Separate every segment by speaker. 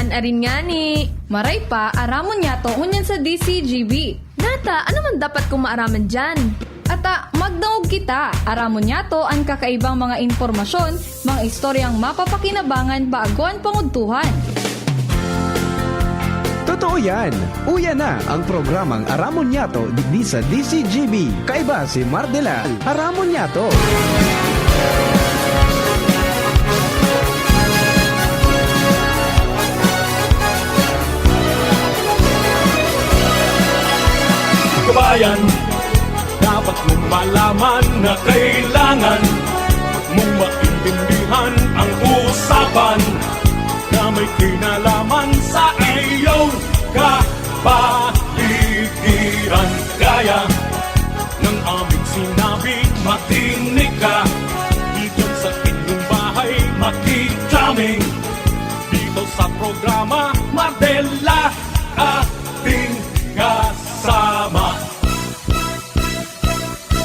Speaker 1: Haan arin nga ni. Maray pa, aramon niya to ngunyan sa DCGB. Nata, ano man dapat kong maaraman dyan? Ata, magdaog kita. Aramon niya to ang kakaibang mga informasyon, mga istoryang mapapakinabangan baaguan panguntuhan.
Speaker 2: Totoo yan! Uya na ang programang Aramon Yato digdi sa DCGB. Kaiba si Mardela. Aramon Yato.
Speaker 3: Kabayan, dapat mong malaman na kailangan mong maintindihan ang usapan na may kinalaman sa iyong kapaligiran. Gaya ng aming sinabi, makinig ka. Dito sa inyong bahay, makikaming. Dito sa programa, Mardela ating kasama.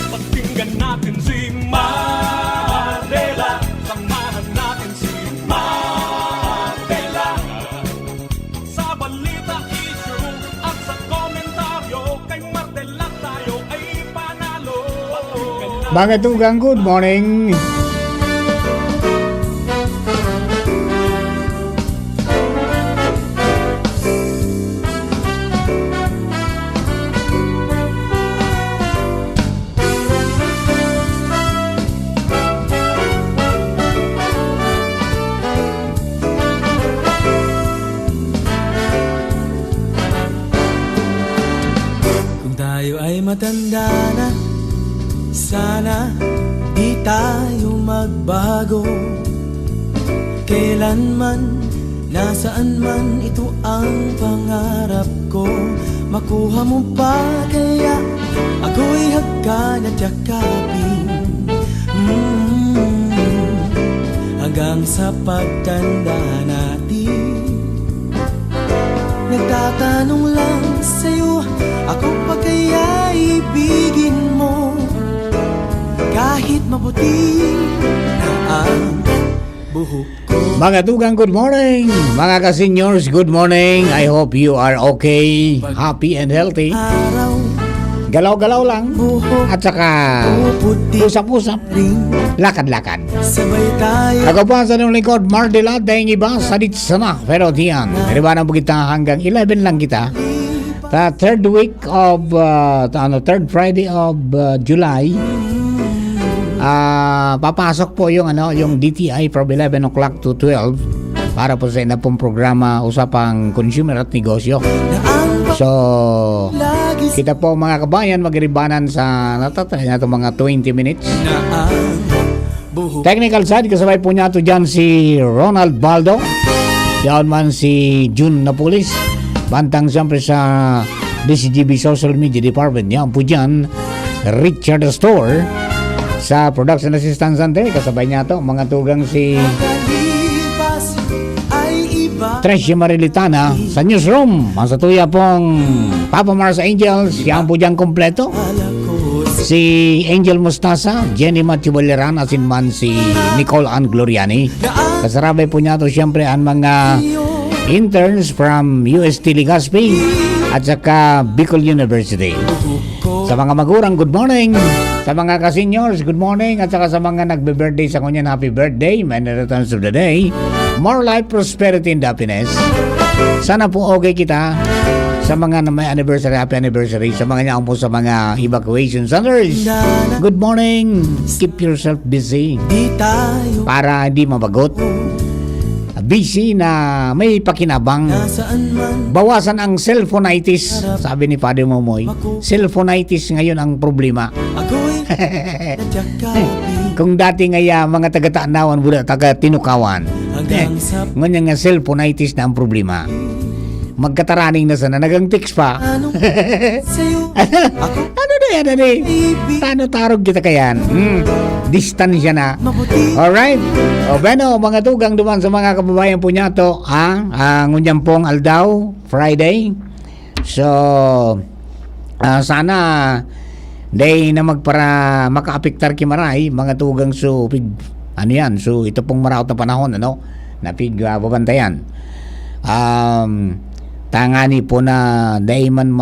Speaker 3: Pakinggan natin si Mardela. Samahan natin si Mardela. Sa balita, issue at sa komentaryo, kay Mardela tayo ay panalo.
Speaker 4: Mga tugang, good morning.
Speaker 5: Matanda na, sana di tayo magbago. Kailanman, nasaan man, ito ang pangarap ko. Makuha mo pa kaya ako'y hagkan at yakapin, hanggang sa pagtanda natin. Nagtatanong lang sa'yo, ako pa kaya ibigin mo? Kahit maputi na ang buhok ko.
Speaker 4: Mga tugang, good morning. Mga ka-seniors, good morning. I hope you are okay, happy and healthy.
Speaker 5: Araw,
Speaker 4: Galaw-galaw lang.
Speaker 5: buhok
Speaker 4: At saka
Speaker 5: puputi
Speaker 4: usap-usap,
Speaker 5: ring.
Speaker 4: lakad-lakad.
Speaker 5: Sabay tayo
Speaker 4: Ako po sa nung lingkod, Mardela, dahil iba, salit sana. Pero diyan, nariba ng kita hanggang 11 lang kita. The third week of, third Friday of July, papasok po yung, yung DTI from 11 o'clock to 12 para po sa inapong programa usapang consumer at negosyo.
Speaker 5: na ang
Speaker 4: So,
Speaker 5: lagi
Speaker 4: kita po mga kabayan, magribanan sa natatay na itong mga 20 minutes.
Speaker 5: na ang buhok.
Speaker 4: Technical side, kasabay po niya ito dyan si Ronald Baldo. Yan man si June Napolis. Bantang siyempre sa DCGB Social Media Department. Yan po dyan, Richard Store. Sa Production Assistance Ante, kasabay niya ito, mga tugang si
Speaker 5: Kalipas ay iba.
Speaker 4: Trecia Marilitana. Sa newsroom, ang satuya pong Papa Mars Angels. Yan po dyan kompleto.
Speaker 5: Alakos
Speaker 4: Si Angel Mustasa, Jenny Machiboleran, asin man si Nicole Ann Gloriani.
Speaker 5: na ang
Speaker 4: Kasarabay po niya ito siyempre ang mga interns from UST Legazpi at saka Bicol University. Sa mga magurang, good morning. Sa mga ka-seniors, good morning. At saka sa mga nagbe-birthday sa kanyan, happy birthday. Many returns of the day. More life, prosperity, and happiness. Sana po okay kita. Sa mga na may anniversary, happy anniversary. Sa mga niya po sa mga evacuation centers, good morning. Keep yourself busy
Speaker 5: di tayo.
Speaker 4: para hindi mabagot. Busy na may pakinabang.
Speaker 5: Nasaan man
Speaker 4: Bawasan ang cellphoneitis, sabi ni Father Momoy. Cellphoneitis ngayon ang problema.
Speaker 5: ako'y natyakapin.
Speaker 4: Kung dati nga mga taga-Taanawan, taga-Tinukawan,
Speaker 5: Hanggang sa
Speaker 4: ngunyan nga cellphoneitis na ang problema. Magkataraning na sana, nagang text pa.
Speaker 5: ano sa'yo ako
Speaker 4: Ano na yan, ano eh?
Speaker 5: baby
Speaker 4: Tano tarog kita kayan? Distansya na.
Speaker 5: maputi.
Speaker 4: Alright. O Beno, mga tugang duman sa mga kababayan po niya to, ngunyan pong Aldaw, Friday. So, sana day na magpara makaapektar kimaray, mga tugang so, ito pong maraot na panahon, napig babantayan. tangani po na dahil man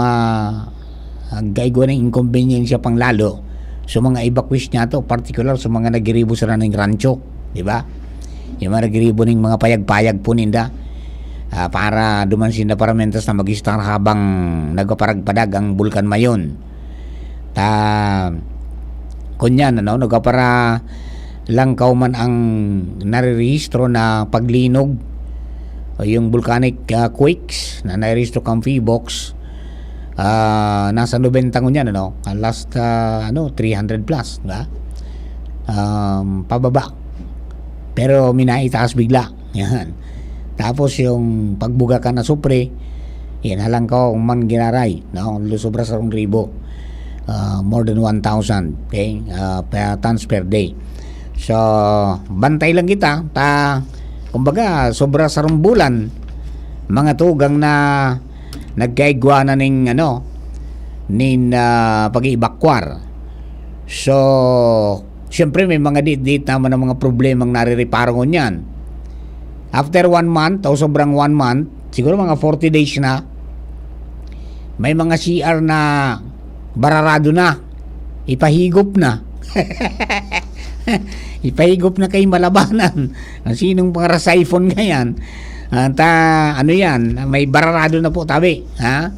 Speaker 4: gaygo ng inconvenience pang lalo sa mga evacuees niya to, particular sa mga nagiribo sa ng rancho, di ba? Yung mga nagiribo ng mga payag-payag po ninda, para dumansin na paramentas na mag-star habang nagaparagpadag ang Bulkan Mayon. Kunyan, nagapara lang kauman ang narirehistro na paglinog o yung volcanic quakes na narirehistro kang Feebox, nasa 90 ngunyan, last 300 plus, diba? Pababa, pero minaitaas bigla yan. Tapos yung pagbuga ka na supre, yan halang ka man ginaray, sobra sa 1,000, more than 1,000, okay, tons per day. So bantay lang kita, kumbaga sobra sa bulan mga tugang na nagkaigwa na ning pag-iibakwar. So siyempre may mga dit naman ng mga problemang narireparo niyan. After 1 month o sobrang 1 month, siguro mga 40 days na, may mga CR na bararado na, ipahigop na. Ipahigop na kay malabanan. Sinong mga siphon ngayon? Yan, may bararado na po tabi. Ha?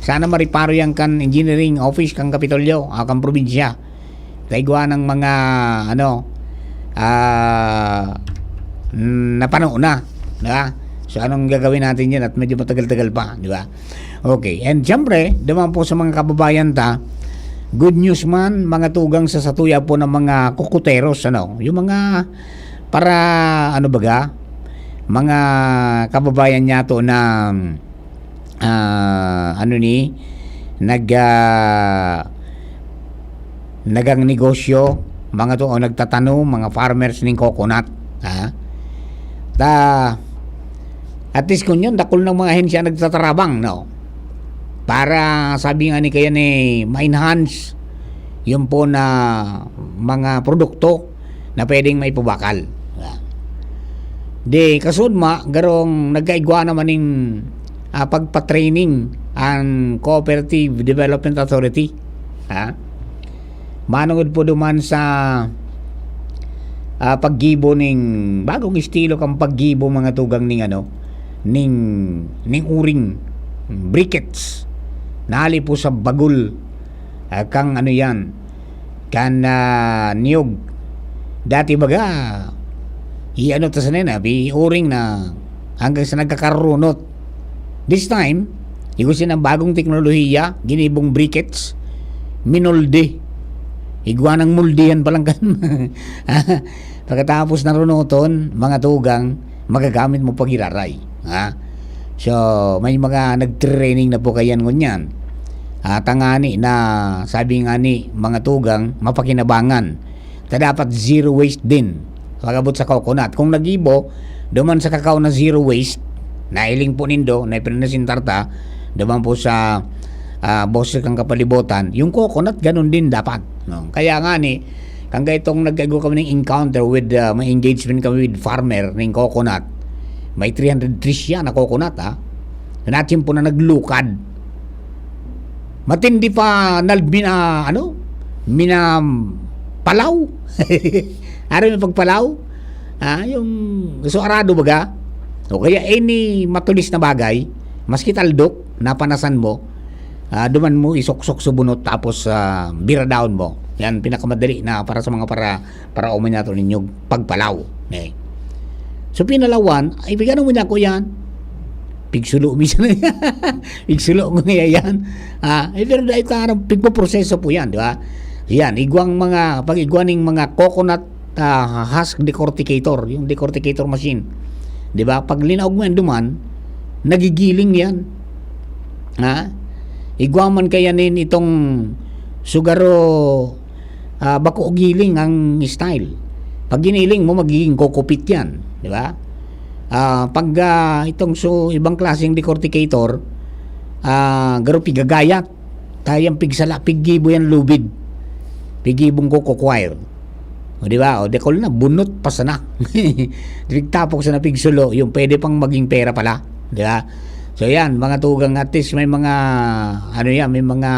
Speaker 4: Sana mariparo yan kan engineering office kang Kapitolyo, kang probinsya. Kaigwa ng mga napano na, diba? So anong gagawin natin yan at medyo matagal-tagal pa, diba? Okay, and siyempre naman po sa mga kababayan good news man, mga tugang sa satuya po ng mga kukuteros, yung mga para mga kababayan niya to na nagang negosyo, mga to nagtatano, mga farmers ng coconut, at least kung yun dakol ng mga ahensya nagtatarabang, para sabi nga ni kaya ni ma-enhance yung po na mga produkto na pwedeng may pabakal. Di kasudma garong nagkaigwa naman ng pagpa-training ang Cooperative Development Authority, manungod po duman sa paggibo ning bagong estilo kang paggibo mga tugang ning ning uring briquettes nali po sa bagul, kang yan kan niyog dati baga ta sa nena uring na hanggang sa nagkakarunot. This time igusin ang bagong teknolohiya, ginibong briquettes, minolde, igwa ng muldihan palang kan. Pagkatapos na runoton, mga tugang, magagamit mo pag-iraray. So, may mga nag-training na po kayan ngunyan. Tangani na, sabi nga ni, mga tugang, mapakinabangan. Dapat zero waste din. Pagabot sa coconut. Kung nagibo, duman sa kakao na zero waste, nailing po nindo, na ipinasintarta, duman po sa boses kang kapalibutan, yung coconut, ganun din dapat. Kaya nga ni, kung itong nagkago kami ng encounter with may engagement kami with farmer ng coconut, may 300 trees yan na coconut, natin po na naglukad, matindi pa mina palaw. Ano yung pagpalaw, yung so arado baga, o kaya any matulis na bagay, maski taldok napanasan mo, duman mo isok-sok subunot tapos bira down mo. Yan pinakamadali na para sa mga para umanyato ninyo pagpalaw. So pinalawan, ay bigyan mo niya ko yan. Pigsulo misa na yan. Pigsulo ko nga yan. Pero dahil tarang pigpo-proseso po yan, di ba? Yan, pag-igwaning mga coconut husk decorticator, yung decorticator machine. Di ba? Pag linaog mo yan duman, nagigiling yan. Igwaman kaya nin itong sugaro bako giling ang style. Pag giniling mo magiging kokopit yan, di ba? Pag itong ibang klaseng decorticator, garo pigagayat, tayang pigsala, piggibo yan lubid, pigibong kokokwire, o di ba? O dekol na bunot pa sana. Tapok sa napigsulo, yung pwede pang maging pera pala, di ba? So yan, mga tugang, at least may mga may mga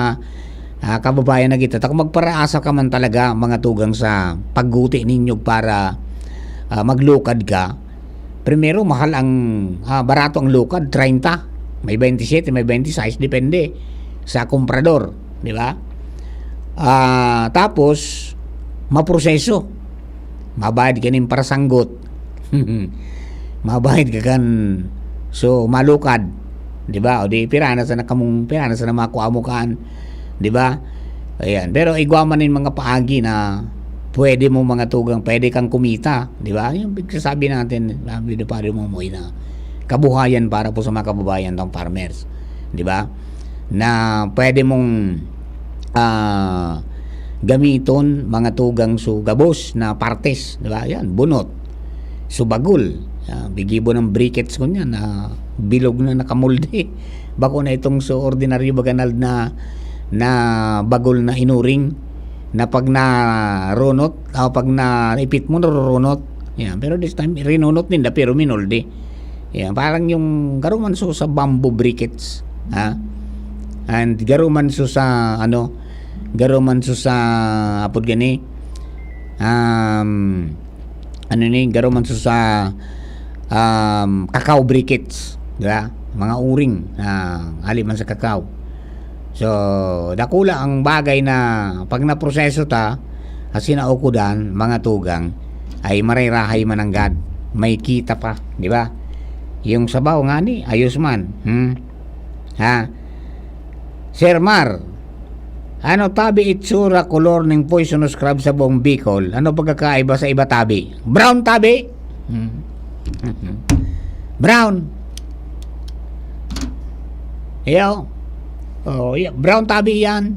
Speaker 4: kababayan na kita. Kung magparaasa ka man talaga mga tugang sa pagguti ninyo para maglukad ka, primero mahal ang barato ang lukad, 30, may 27, may 26, depende sa komprador, di ba? Tapos maproseso, mabayad ka nin para sanggot, mabayad ka kan so malukad, di ba? O di pirana sa makuha mo kan, di ba? Ayan, pero igwaman nin mga paagi na pwede mo mga tugang, pwede kang kumita, di ba? Yung sabi natin, pare mo na kabuhayan para po sa mga kababayan ng farmers, di ba? Na pwede mong gamiton mga tugang gabos na partes, di ba? Yan, bunot, bagul, bigibo ng briquettes ko niyan na bilog na nakamulde. Bako na itong ordinaryo baganal na bagol na inuring na pag na runot pag na ipit mo narunot. Yan, pero this time rinunot din pero minulde. Yan, parang yung garuman sa bamboo briquettes, and garuman sa apod gani garuman sa cacao briquettes, diba? Mga uring aliman sa cacao. So dakula ang bagay na pag naproseso ta sinaukudan mga tugang ay marirahay mananggad, may kita pa, diba? Yung sabaw nga ni ayos man. Sir Mar, ano tabi itsura kolor ng poisonous crab sa buong Bicol? Ano pagkakaiba sa iba tabi? Brown tabi? Brown. Iyo. Brown tabi yan.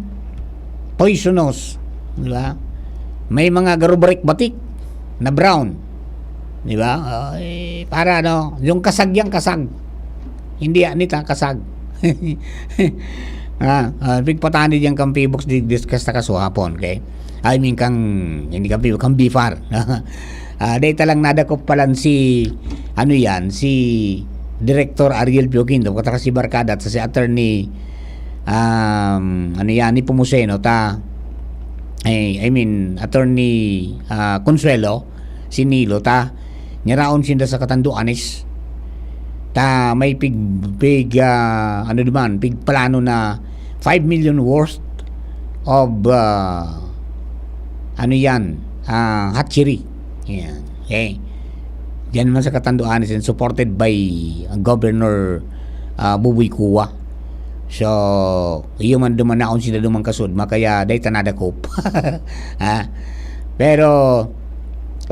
Speaker 4: Poisonous. Diba? May mga garubarik batik na brown. Diba? Para yung kasag yang kasag. Hindi anita kasag. Pigpatani diyang kang pibox discuss na kasuhapon, okay? I mean hindi kang pibox, kang bifar. Data lang nadakop palan si si Director Ariel Pioquindo kata si Barkada at si Attorney ni Pumuseno Attorney Consuelo si Nilo nyaraon sinda sa katanduanis may pig plano na 5 million worth of hatchery. Yan. Okay. Diyan naman sa Katanduanes and supported by Governor Buboy Kuwa. So, iyo man dumanaon sila dumang kasudma kaya day tanadakop. Pero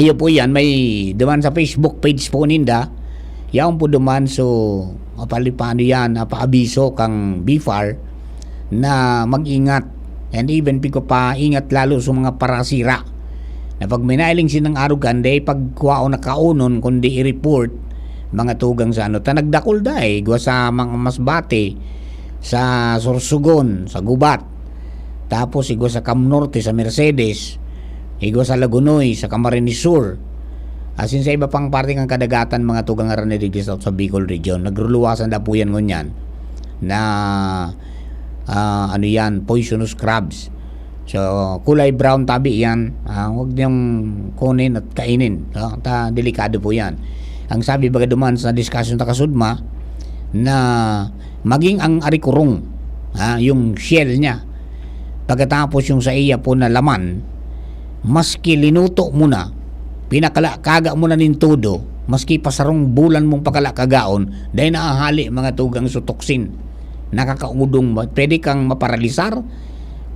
Speaker 4: iyo po yan may duman sa Facebook page po ninda. Yaon po duman mapalipano yan paabiso kang BIFAR na mag-ingat and even pico pa ingat lalo sa mga parasira na pag minailing sinang arugan day pagkuwao na kaunon kundi i-report mga tugang sa nagdakol day gwa sa mga Masbate, sa Sorsogon, sa Gubat, tapos igwa sa Cam Norte, sa Mercedes, igwa sa Lagunoy, sa Camarines Sur, asin sa iba pang parte ng kadagatan mga tugang aranidigis sa Bicol region. Nagruluwasan na po yan ngunyan na poisonous crabs. So kulay brown tabi yan, huwag niyong kunin at kainin, delikado po yan. Ang sabi baga duman sa discussion na kasudma na maging ang arikurong yung shell niya pagkatapos yung sa iya po na laman maski linuto mo na pinakalakaga mo na nintudo maski pasarong bulan mong pakalakagaon dahil naahali mga tugang sutoksin nakakaudong pwede kang maparalisar,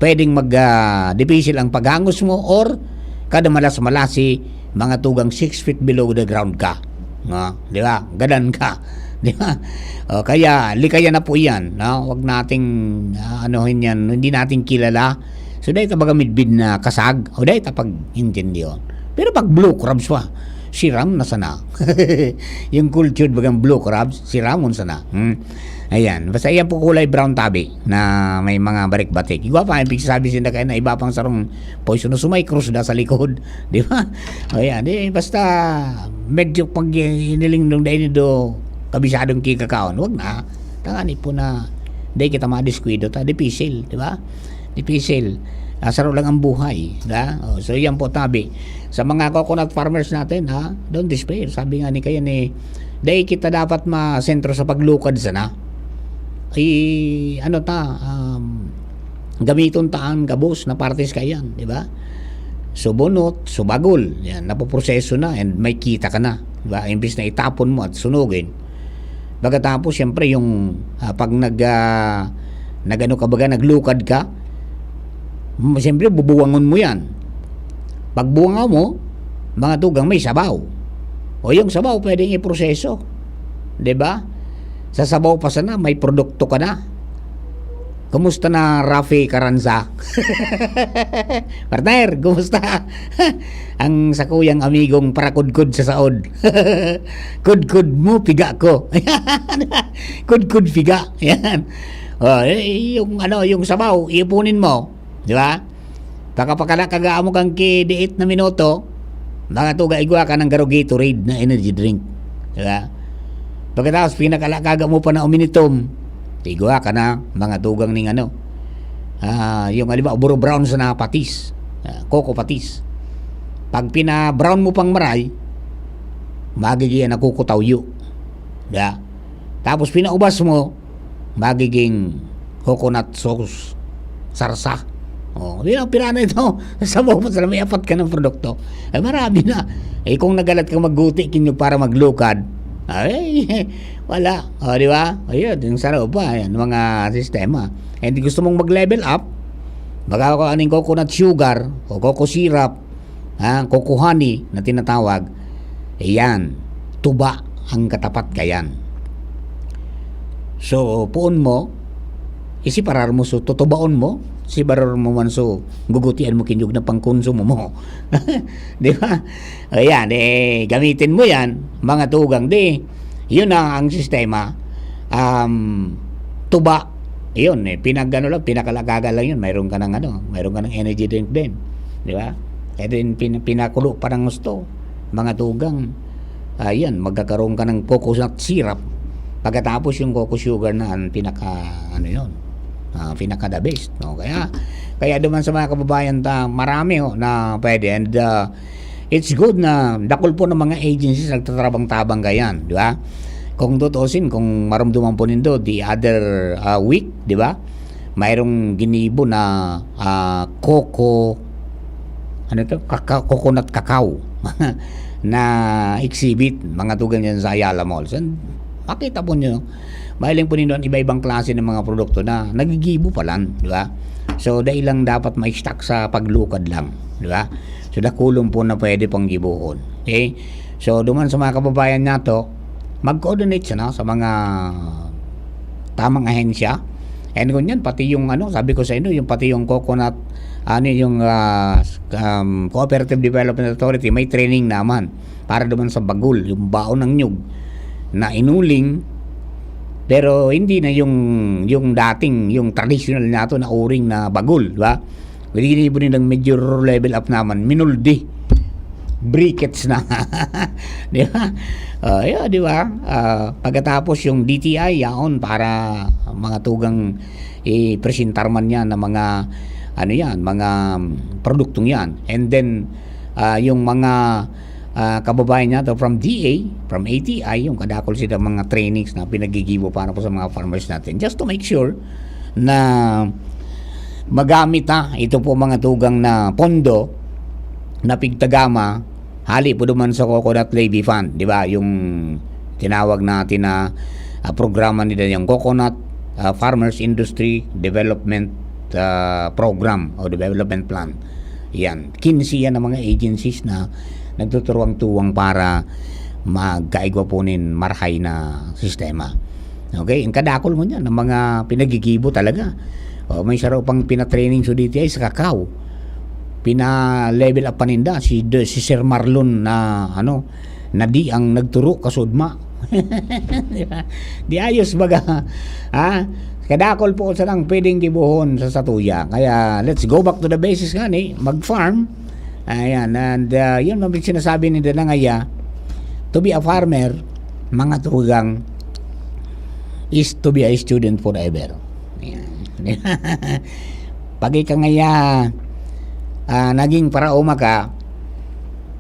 Speaker 4: pwedeng mag-dipisil ang paghangos mo or kada malas-malasi mga tugang 6 feet below the ground ka, di ba? Gadan ka, di ba? Kaya likaya na po yan, wag nating anuhin yan, hindi natin kilala. So dahil tabaga midbid na kasag o dahil tapag intindi yun. Pero pag blue crabs pa si Ram na sana. Yung cultured bagang blue crabs si Ramon sana. Ayan, basta yan po kulay brown tabi na may mga barik-batik. Igwa pa, ibig sabi sinda kayo na iba pang sarong poisonous may cross da sa likod. Di ba? Ayan, basta medyo pag hiniling nung dahil do kabisadong kikakaon, wag na. Tangani po na, di kita madiskwido ta, dipisil, di ba? Dipisil. Saro lang ang buhay. Da? Oh, so yan po tabi. Sa mga coconut farmers natin, ha, don't despair. Sabi nga ni kayo ni, dahil kita dapat masentro sa paglukad sana. Ano ta, gamiton taan kabos na parties kayan, di ba? So bunot, so bagol, yan, napoproseso na and may kita ka na. Di ba? Imbis na itapon mo at sunugin. Pagkatapos, siyempre, yung pag nagano ka baga, naglukad ka, siyempre, bubuwangon mo yan. Pag buwangaw mo, mga tugang may sabaw. O yung sabaw, pwedeng iproseso. Diba? Sa sabaw pa sana, may produkto ka na. Kumusta na, Rafi Caranza? Partner, kumusta? Ang sakuyang amigong parakudkud sa saod. Kudkud mo, piga ko. Kudkud piga. Yan. Yung sabaw, ipunin mo. Di ba? Pagkapakala mo kang ki-8 na minuto, mga tuga igwa ka ng Gatorade na energy drink. Di ba? Pagkatapos pinakalakaga mo pa na uminitom, igwa ka na mga tugang ning yung aliba, buro brown sa na patis, coco patis. Pag pina-brown mo pang maray, magiging nakukutawyo. Di ba? Tapos pinaubas mo, magiging coconut sauce, sarsa. Oh, di na pirana ito. Sabaw mo sa may apat ka ng produkto. Ay marami na. Kung nagalat ka magguti kinyo para maglukad, ay wala. O, di ba? Ayun, yung sarap pa. Ayan, mga sistema. And gusto mong mag-level up, baka ko aning coconut sugar o coco syrup, coco honey na tinatawag, ayan, tuba ang katapat kayan. So, puon mo, isiparar mo, so tutubaon mo, si barar mo man so gugutian mo kinyog na pangkonsumo mo. Di ba? Ayan, gamitin mo yan, mga tugang, yun ang sistema. Tuba, yun, pinakalagaga lang yun, mayroon ka ng energy drink din. Di ba? E din, pinakulo pa ng gusto, mga tugang, ayan, magkakaroon ka ng coconut syrup. Pagkatapos yung coco sugar na pinaka the best, no? Kaya duman sa mga kababayan marami na pwede, and it's good na dakol po ng mga agencies nagtatrabang-tabang kayan, di ba? Kung tutusin, kung maramdaman po nindo the other week, di ba? Mayroong ginibo na coconut cacao na exhibit, mga tugang yan sa Ayala Malls. And makita po nyo, mahiling po nyo iba-ibang klase ng mga produkto na nagigibo pa lang, di ba? So, dahil lang dapat ma-stack sa paglukad lang, di ba? So, dakulong po na pwede pang gibuhon. Okay? So, duman sa mga kababayan nato, mag-coordinate siya sa mga tamang ahensya. And kung yan, pati yung sabi ko sa inyo, yung pati yung coconut, yung Cooperative Development Authority, may training naman para duman sa bagul, yung baon ng nyug na inuling, pero hindi na yung dating, yung traditional nato na uring na bagul, di ba? Hindi po nilang medyo level up naman, minuldi, briquettes na. Di ba? Di ba? Pagkatapos yung DTI yaon para mga tugang i-presentar man yan na mga mga produktong yan. And then yung mga kababayan niya from DA, from ATI, yung kadakol sila mga trainings na pinagigibo para po sa mga farmers natin, just to make sure na magamit ito po mga tugang na pondo na pigtagama, hali po duman sa Coconut Levy Fund, di ba? Yung tinawag natin na programa nila, yung Coconut Farmers Industry Development Program o Development Plan. Yan, 15 yan ng mga agencies na nagtuturuang-tuwang para magkaigwa po nin marhay na sistema. Okay? Ang kadakol mo niyan ng mga pinagigibo talaga. May saraw pang pinatraining sa DTI sa kakao. Pina-level up paninda si Sir Marlon na na di ang nagturo kasudma. Di ayos baga. Kadakol po sa lang pwedeng gibuhon sa satuya. Kaya let's go back to the basics mag-farm. Ayan, and yun mabig sinasabi ni Danangaya, to be a farmer, mga tugang, is to be a student forever. Yan. Pag ika ngaya naging paraoma ka,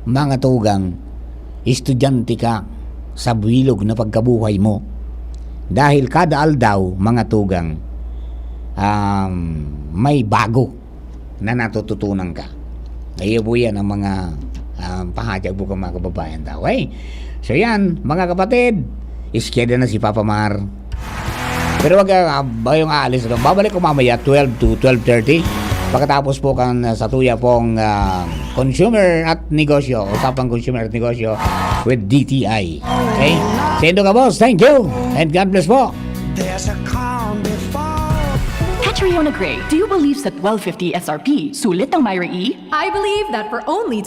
Speaker 4: mga tugang, estudyante ka sa bilog na pagkabuhay mo. Dahil kada aldaw, mga tugang, may bago na natututunan ka. Ngayon po yan ang mga pahayag po ng mga kababayan daw. Okay? So yan, mga kapatid, iskeda na si Papa Mar. Pero wag yung aalis doon. Babalik ko mamaya 12 to 12:30. Pagkatapos po kan sa tuya pong consumer at negosyo, usapang consumer at negosyo with DTI. Okay? Sendo ka boss, thank you. And God bless po.
Speaker 5: There's a calm before.
Speaker 6: Catriona Gray, do you believe sa 1250 SRP, sulit ang Myra E?
Speaker 1: I believe that for only